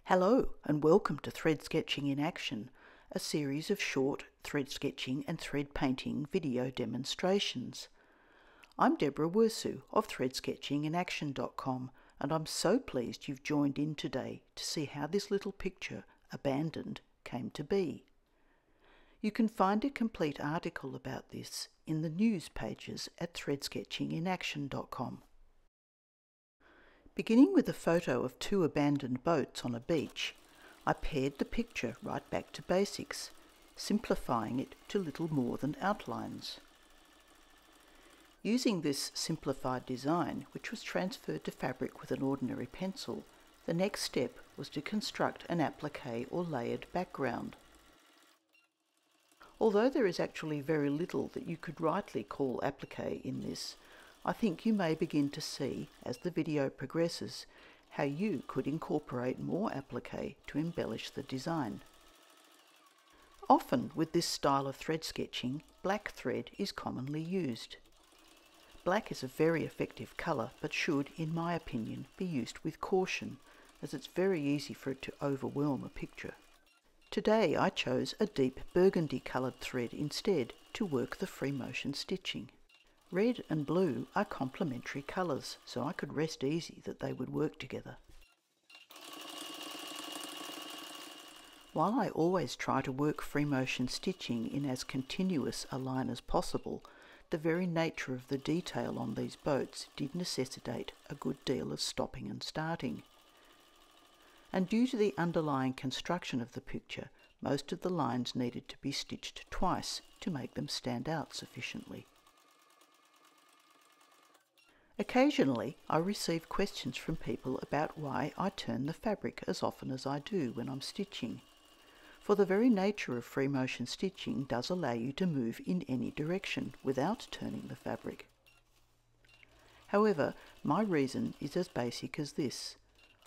Hello and welcome to Thread Sketching in Action, a series of short thread sketching and thread painting video demonstrations. I'm Deborah Wersu of threadsketchinginaction.com and I'm so pleased you've joined in today to see how this little picture, Abandoned, came to be. You can find a complete article about this in the news pages at threadsketchinginaction.com. Beginning with a photo of two abandoned boats on a beach, I pared the picture right back to basics, simplifying it to little more than outlines. Using this simplified design, which was transferred to fabric with an ordinary pencil, the next step was to construct an appliqué or layered background. Although there is actually very little that you could rightly call appliqué in this, I think you may begin to see, as the video progresses, how you could incorporate more appliqué to embellish the design. Often with this style of thread sketching, black thread is commonly used. Black is a very effective colour, but should, in my opinion, be used with caution, as it's very easy for it to overwhelm a picture. Today I chose a deep burgundy coloured thread instead to work the free motion stitching. Red and blue are complementary colours, so I could rest easy that they would work together. While I always try to work free motion stitching in as continuous a line as possible, the very nature of the detail on these boats did necessitate a good deal of stopping and starting. And due to the underlying construction of the picture, most of the lines needed to be stitched twice to make them stand out sufficiently. Occasionally, I receive questions from people about why I turn the fabric as often as I do when I'm stitching. For the very nature of free motion stitching does allow you to move in any direction without turning the fabric. However, my reason is as basic as this.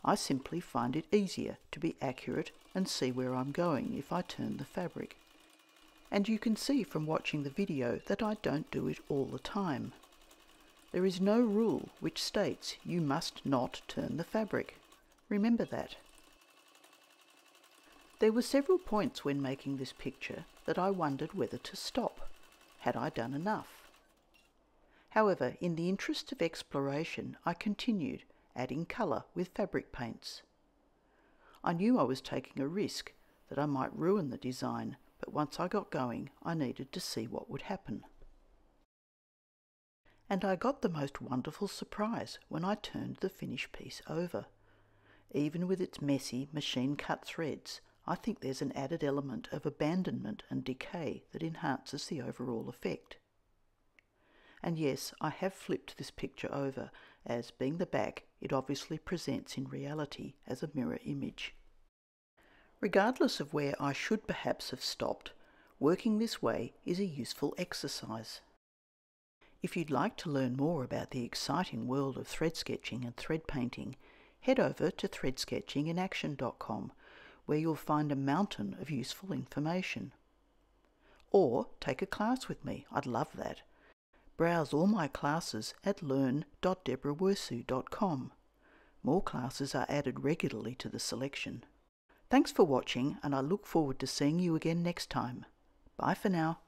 I simply find it easier to be accurate and see where I'm going if I turn the fabric. And you can see from watching the video that I don't do it all the time. There is no rule which states you must not turn the fabric. Remember that. There were several points when making this picture that I wondered whether to stop. Had I done enough? However, in the interest of exploration, I continued, adding colour with fabric paints. I knew I was taking a risk, that I might ruin the design, but once I got going, I needed to see what would happen. And I got the most wonderful surprise when I turned the finished piece over. Even with its messy, machine-cut threads, I think there's an added element of abandonment and decay that enhances the overall effect. And yes, I have flipped this picture over, as being the back, it obviously presents in reality as a mirror image. Regardless of where I should perhaps have stopped, working this way is a useful exercise. If you'd like to learn more about the exciting world of thread sketching and thread painting, head over to threadsketchinginaction.com, where you'll find a mountain of useful information. Or take a class with me, I'd love that. Browse all my classes at learn.deborahwersu.com. More classes are added regularly to the selection. Thanks for watching, and I look forward to seeing you again next time. Bye for now.